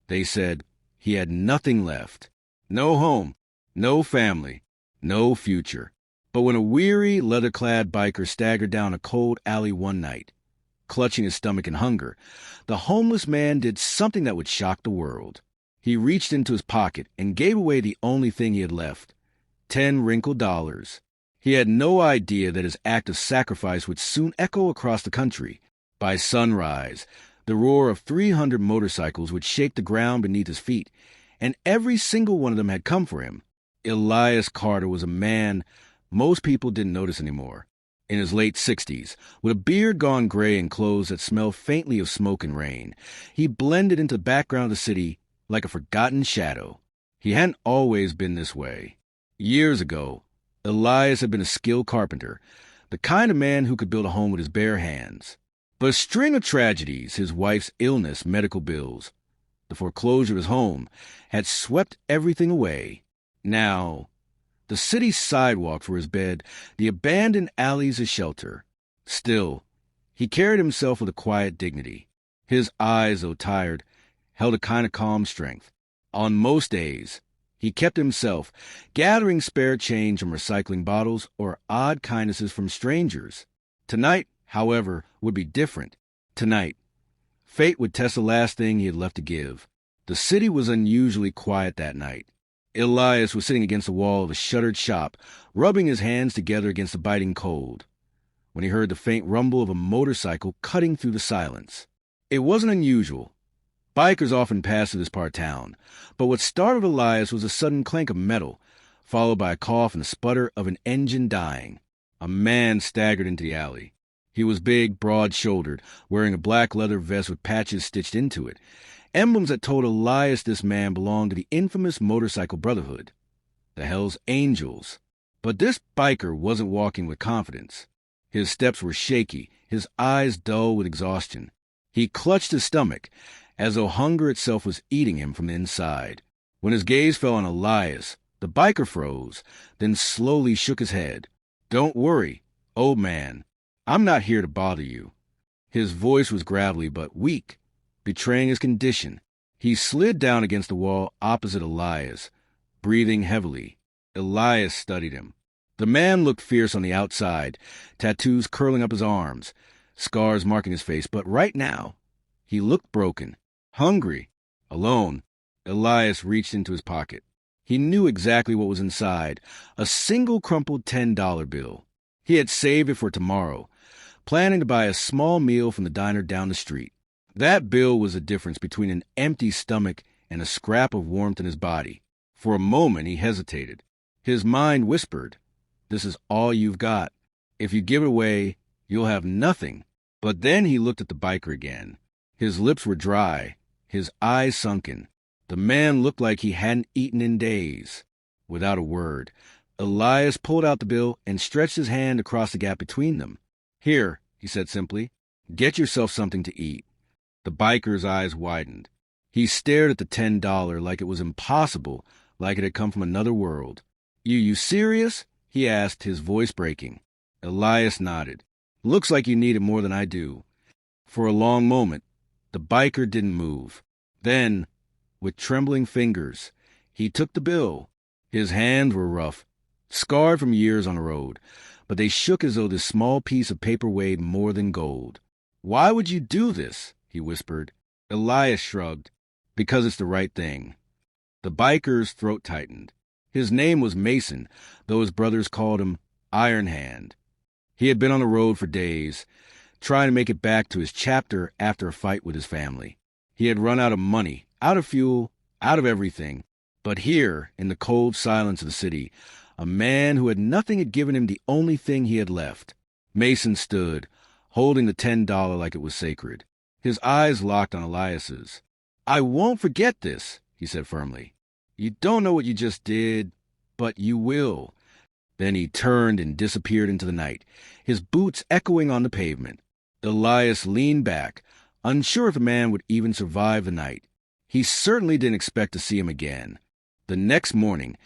They said he had nothing left. No home, no family, no future. But when a weary, leather-clad biker staggered down a cold alley one night, clutching his stomach in hunger, the homeless man did something that would shock the world. He reached into his pocket and gave away the only thing he had left, 10 wrinkled dollars. He had no idea that his act of sacrifice would soon echo across the country. By sunrise, the roar of 300 motorcycles would shake the ground beneath his feet, and every single one of them had come for him. Elias Carter was a man most people didn't notice anymore. In his late 60s, with a beard gone gray and clothes that smelled faintly of smoke and rain, he blended into the background of the city like a forgotten shadow. He hadn't always been this way. Years ago, Elias had been a skilled carpenter, the kind of man who could build a home with his bare hands. But a string of tragedies, his wife's illness, medical bills, the foreclosure of his home, had swept everything away. Now, the city's sidewalks were his bed, the abandoned alleys his shelter. Still, he carried himself with a quiet dignity. His eyes, though tired, held a kind of calm strength. On most days, he kept himself, gathering spare change from recycling bottles or odd kindnesses from strangers. Tonight, however, would be different. Tonight, fate would test the last thing he had left to give. The city was unusually quiet that night. Elias was sitting against the wall of a shuttered shop, rubbing his hands together against the biting cold, when he heard the faint rumble of a motorcycle cutting through the silence. It wasn't unusual. Bikers often passed through this part of town, but what startled Elias was a sudden clank of metal, followed by a cough and the sputter of an engine dying. A man staggered into the alley. He was big, broad-shouldered, wearing a black leather vest with patches stitched into it, emblems that told Elias this man belonged to the infamous motorcycle Brotherhood, the Hell's Angels. But this biker wasn't walking with confidence. His steps were shaky, his eyes dull with exhaustion. He clutched his stomach, as though hunger itself was eating him from the inside. When his gaze fell on Elias, the biker froze, then slowly shook his head. "Don't worry, old man. I'm not here to bother you." His voice was gravelly but weak, betraying his condition. He slid down against the wall opposite Elias, breathing heavily. Elias studied him. The man looked fierce on the outside, tattoos curling up his arms, scars marking his face, but right now, he looked broken, hungry, alone. Elias reached into his pocket. He knew exactly what was inside, a single crumpled $10 bill. He had saved it for tomorrow, planning to buy a small meal from the diner down the street. That bill was the difference between an empty stomach and a scrap of warmth in his body. For a moment he hesitated. His mind whispered, "This is all you've got. If you give it away, you'll have nothing." But then he looked at the biker again. His lips were dry, his eyes sunken. The man looked like he hadn't eaten in days. Without a word, Elias pulled out the bill and stretched his hand across the gap between them. "Here," he said simply, "get yourself something to eat." The biker's eyes widened. He stared at the $10 like it was impossible, like it had come from another world. You serious?" he asked, his voice breaking. Elias nodded. "Looks like you need it more than I do." For a long moment, the biker didn't move. Then, with trembling fingers, he took the bill. His hands were rough, scarred from years on the road, but they shook as though this small piece of paper weighed more than gold. "Why would you do this?" he whispered. Elias shrugged. "Because it's the right thing." The biker's throat tightened. His name was Mason, though his brothers called him Iron Hand. He had been on the road for days, trying to make it back to his chapter after a fight with his family. He had run out of money, out of fuel, out of everything. But here, in the cold silence of the city, a man who had nothing had given him the only thing he had left. Mason stood, holding the $10 like it was sacred. His eyes locked on Elias's. "I won't forget this," he said firmly. "You don't know what you just did, but you will." Then he turned and disappeared into the night, his boots echoing on the pavement. Elias leaned back, unsure if the man would even survive the night. He certainly didn't expect to see him again. The next morning,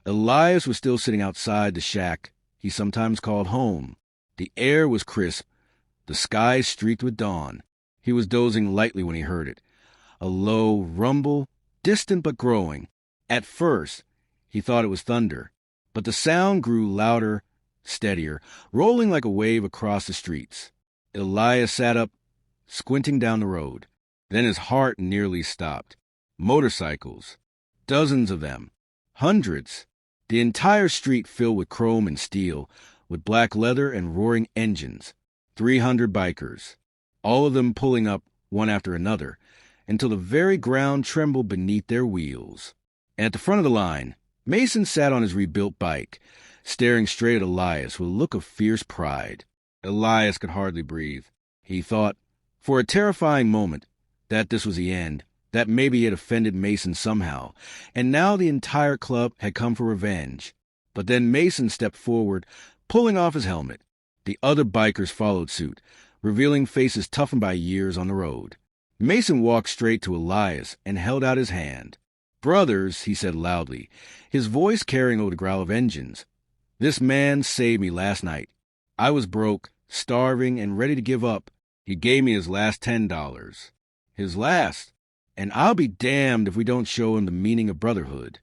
Elias was still sitting outside the shack he sometimes called home. The air was crisp, the sky streaked with dawn. He was dozing lightly when he heard it. A low rumble distant but growing. At first, he thought it was thunder, but the sound grew louder, steadier, rolling like a wave across the streets. Elias sat up, squinting down the road. Then his heart nearly stopped. Motorcycles. Dozens of them. Hundreds. The entire street filled with chrome and steel, with black leather and roaring engines. 300 bikers. All of them pulling up, one after another, until the very ground trembled beneath their wheels. And at the front of the line, Mason sat on his rebuilt bike, staring straight at Elias with a look of fierce pride. Elias could hardly breathe. He thought, for a terrifying moment, that this was the end, that maybe he had offended Mason somehow, and now the entire club had come for revenge. But then Mason stepped forward, pulling off his helmet. The other bikers followed suit, revealing faces toughened by years on the road. Mason walked straight to Elias and held out his hand. "Brothers," he said loudly, his voice carrying over the growl of engines. "This man saved me last night. I was broke, starving, and ready to give up. He gave me his last $10. His last. And I'll be damned if we don't show him the meaning of brotherhood."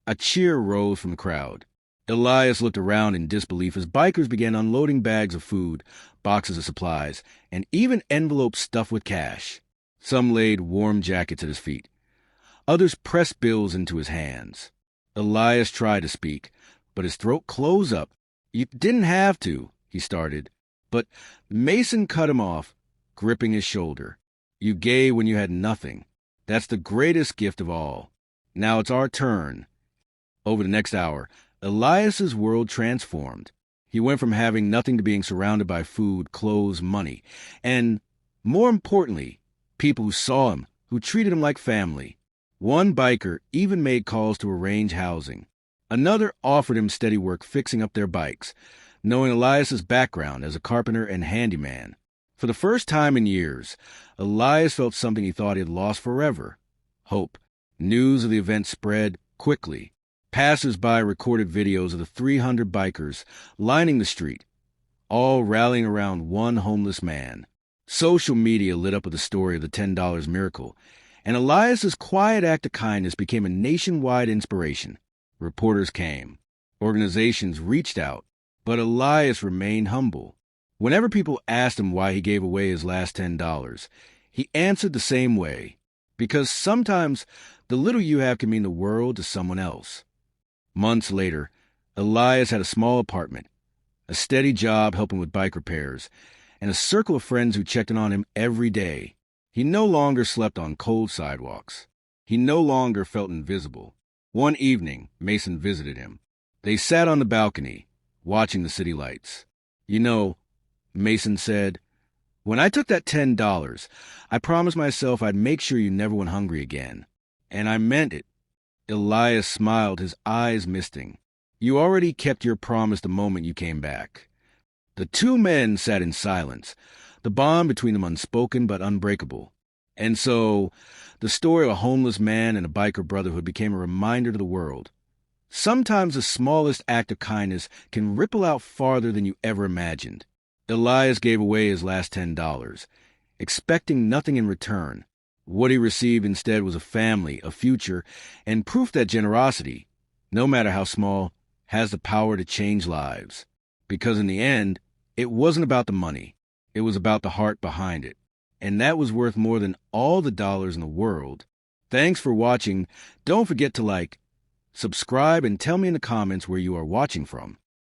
A cheer rose from the crowd. Elias looked around in disbelief as bikers began unloading bags of food, boxes of supplies, and even envelopes stuffed with cash. Some laid warm jackets at his feet. Others pressed bills into his hands. Elias tried to speak, but his throat closed up. "You didn't have to," he started. But Mason cut him off, gripping his shoulder. "You gave when you had nothing. That's the greatest gift of all. Now it's our turn." Over the next hour, Elias's world transformed. He went from having nothing to being surrounded by food, clothes, money, and, more importantly, people who saw him, who treated him like family. One biker even made calls to arrange housing. Another offered him steady work fixing up their bikes, knowing Elias's background as a carpenter and handyman. For the first time in years, Elias felt something he thought he had lost forever: hope. News of the event spread quickly. Passers-by recorded videos of the 300 bikers lining the street, all rallying around one homeless man. Social media lit up with the story of the $10 miracle, and Elias's quiet act of kindness became a nationwide inspiration. Reporters came. Organizations reached out, but Elias remained humble. Whenever people asked him why he gave away his last $10, he answered the same way: because sometimes the little you have can mean the world to someone else. Months later, Elias had a small apartment, a steady job helping with bike repairs, and a circle of friends who checked in on him every day. He no longer slept on cold sidewalks. He no longer felt invisible. One evening, Mason visited him. They sat on the balcony, watching the city lights. "You know," Mason said, "when I took that $10, I promised myself I'd make sure you never went hungry again. And I meant it." Elias smiled, his eyes misting. "You already kept your promise the moment you came back." The two men sat in silence, the bond between them unspoken but unbreakable. And so, the story of a homeless man and a biker brotherhood became a reminder to the world. Sometimes the smallest act of kindness can ripple out farther than you ever imagined. Elias gave away his last $10, expecting nothing in return. What he received instead was a family, a future, and proof that generosity, no matter how small, has the power to change lives. Because in the end, it wasn't about the money. It was about the heart behind it. And that was worth more than all the dollars in the world. Thanks for watching. Don't forget to like, subscribe, and tell me in the comments where you are watching from.